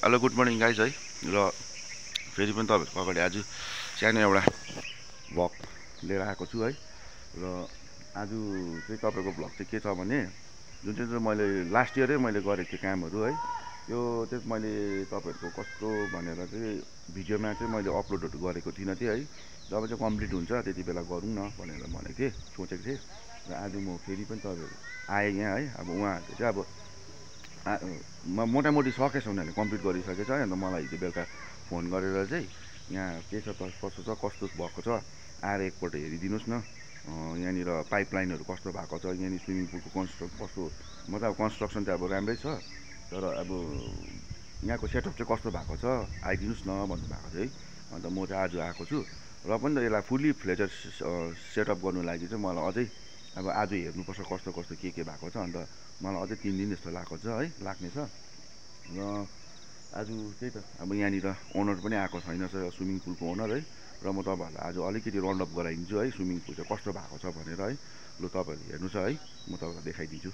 hello good morning guys है र फेरि पनि तपाईँहरूको अगाडि आज सानो एउटा भ्लग लिएर आएको छु है र आज चाहिँ तपाईँको भ्लग चाहिँ के छ भने जुन चाहिँ मैले लास्ट इयरै मैले गरेको थिएँ कामहरू है त्यो चाहिँ मैले तपाईँहरूको कस्तो भनेर चाहिँ भिडियोमा चाहिँ मैले अपलोडहरू गरेको थिइनँ थिएँ है जब चाहिँ कम्प्लिट हुन्छ त्यति बेला गरौँ न भनेर भनेको थिएँ सोचेको थिएँ र आज म फेरि पनि तपाईँहरू आएँ यहाँ है अब उहाँहरूले चाहिँ अब मोटामोटी सकेछ उनीहरूले कम्प्लिट गरिसकेछ है अन्त मलाई हिजो बेलुका फोन गरेर चाहिँ यहाँ के छ कस्तो छ कस्तो भएको छ आएर एकपल्ट हेरिदिनुहोस् न यहाँनिर पाइपलाइनहरू कस्तो भएको छ यहाँनिर स्विमिङ पुलको कस्तो मतलब अब कन्स्ट्रक्सन चाहिँ अब राम्रै छ तर अब यहाँको सेटअप चाहिँ कस्तो भएको छ आइदिनुहोस् न भन्नुभएको थियो है अन्त म चाहिँ आज आएको छु र पनि त यसलाई फुल्ली फ्लेजर सेटअप गर्नु लागि चाहिँ मलाई अझै अब आज हेर्नुपर्छ कस्तो कस्तो के भएको छ अन्त मलाई अझै 3 दिन जस्तो लाग्छ है लाग्ने छ र आज त्यही त अब यहाँनिर ओनर पनि आएको छैन स्विमिङ पुलको ओनर है र म तपाईँहरूलाई आज अलिकति राउन्ड अप गराइदिन्छु है स्विमिङ पुल चाहिँ कस्तो भएको छ भनेर है लु तपाईँहरूले हेर्नु छ है म तपाईँलाई देखाइदिन्छु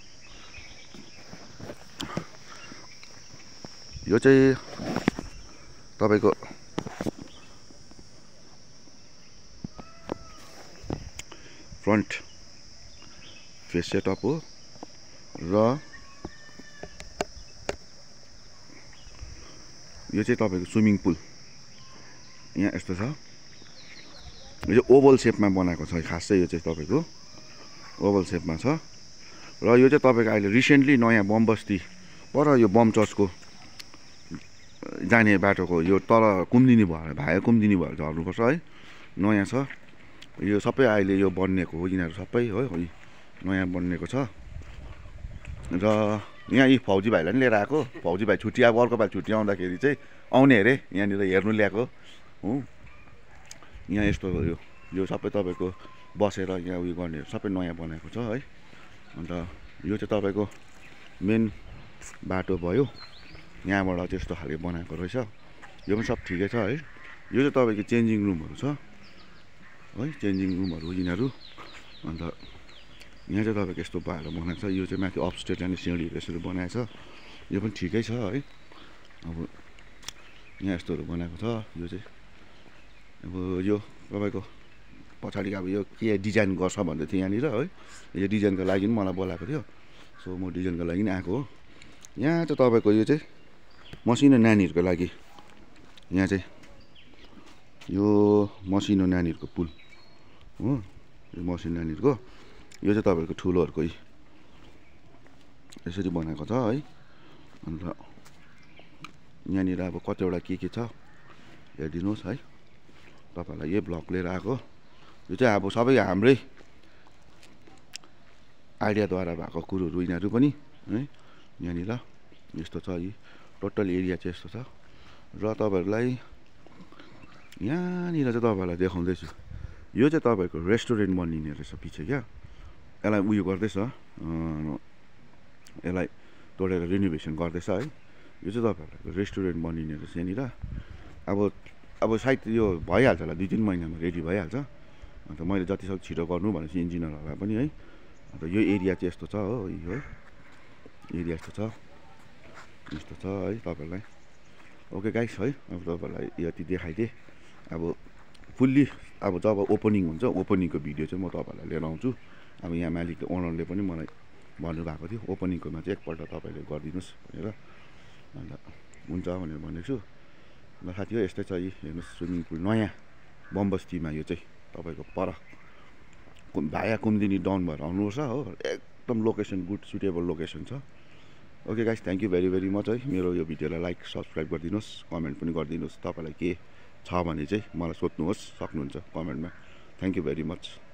यो चाहिँ तपाईँको फ्रन्ट फेस सेटअप हो र यो चाहिँ तपाईँको स्विमिङ पुल यहाँ यस्तो छ यो चाहिँ ओभल सेपमा बनाएको छ खासै यो चाहिँ तपाईँको ओभल सेपमा छ र यो चाहिँ तपाईँको अहिले रिसेन्टली नयाँ बम बस्ती पर यो बम चर्चको जाने बाटोको यो तल कुम्दिनी भाया कुम्दिनी भएर झर्नुपर्छ है नयाँ छ यो सबै अहिले यो बनिएको हो यिनीहरू सबै हो नयाँ बनिएको छ र यहाँ यी फौजी भाइलाई पनि लिएर आएको फौजी भाइ छुट्टी अब अर्को पालि छुट्टी आउँदाखेरि चाहिँ आउने अरे यहाँनिर हेर्नु ल्याएको हो यहाँ यस्तो हो यो सबै तपाईँको बसेर यहाँ उयो गर्ने सबै नयाँ बनाएको छ है अन्त यो चाहिँ तपाईँको मेन बाटो भयो यहाँबाट त्यस्तो खाले बनाएको रहेछ यो पनि सब ठिकै छ है यो चाहिँ तपाईँको चेन्जिङ रुमहरू छ है चेन्जिङ रुमहरू यिनीहरू अन्त यहाँ चाहिँ तपाईँको यस्तो भएर बनाएको छ यो चाहिँ माथि अपस्टेट जाने सिँढीहरू यसरी बनाएको छ यो पनि ठिकै छ है अब यहाँ यस्तोहरू बनाएको छ यो चाहिँ अब यो तपाईँको पछाडि अब यो के डिजाइन गर्छ भन्दै थियो यहाँनिर है यो डिजाइनको लागि पनि मलाई बोलाएको थियो सो म डिजाइनको लागि नि आएको हो यहाँ चाहिँ तपाईँको यो चाहिँ मसिनो नानीहरूको लागि यहाँ चाहिँ यो मसिनो नानीहरूको पुल हो यो मसिनो नानीहरूको यो चाहिँ तपाईँको ठुलोहरूको यसरी बनाएको छ है अन्त यहाँनिर अब कतिवटा के छ हेरिदिनुहोस् है तपाईँहरूलाई यही ब्लग लिएर आएको यो चाहिँ अब सबै हाम्रै आइडियाद्वारा भएको कुरोहरू यिनीहरू पनि है यहाँनिर यस्तो छ यी टोटल एरिया चाहिँ यस्तो छ र तपाईँहरूलाई यहाँनिर चाहिँ तपाईँहरूलाई देखाउँदैछु यो चाहिँ तपाईँको रेस्टुरेन्ट बनिने रहेछ पछि क्या यसलाई उयो गर्दैछ यसलाई तोडेर रिनोभेसन गर्दैछ है यो चाहिँ तपाईँहरूको रेस्टुरेन्ट बनिने रहेछ यहाँनिर अब सायद यो भइहाल्छ होला 2-3 महिनामा रेडी भइहाल्छ अन्त मैले जतिसक्दो छिटो गर्नु भनेपछि इन्जिनियरहरूलाई पनि है अन्त यो एरिया चाहिँ यस्तो छ हो यो एरिया यस्तो छ है तपाईँहरूलाई ओके गाइस है अब तपाईँहरूलाई यति देखाइदिएँ अब फुल्ली अब जब ओपनिङ हुन्छ ओपनिङको भिडियो चाहिँ म तपाईँहरूलाई लिएर आउँछु अब यहाँ मालिकले ओनरले पनि मलाई भन्नुभएको थियो ओपनिङकोमा चाहिँ एकपल्ट तपाईँले गरिदिनुहोस् भनेर अन्त हुन्छ भनेर भनेको छु ल साथी हो यस्तै छ यी हेर्नुहोस् स्विमिङ पुल नयाँ बमबस्तीमा यो चाहिँ तपाईँको पर भाया कुम्दिनी डाउन भएर आउनुपर्छ हो एकदम लोकेसन गुड सुटेबल लोकेसन छ okay guys thank you very much है मेरो यो भिडियोलाई लाइक सब्सक्राइब गरिदिनुहोस् कमेन्ट पनि गरिदिनुहोस् तपाईँलाई के छ भने चाहिँ मलाई सोध्नुहोस् सक्नुहुन्छ कमेन्टमा थ्याङ्क यू भेरी मच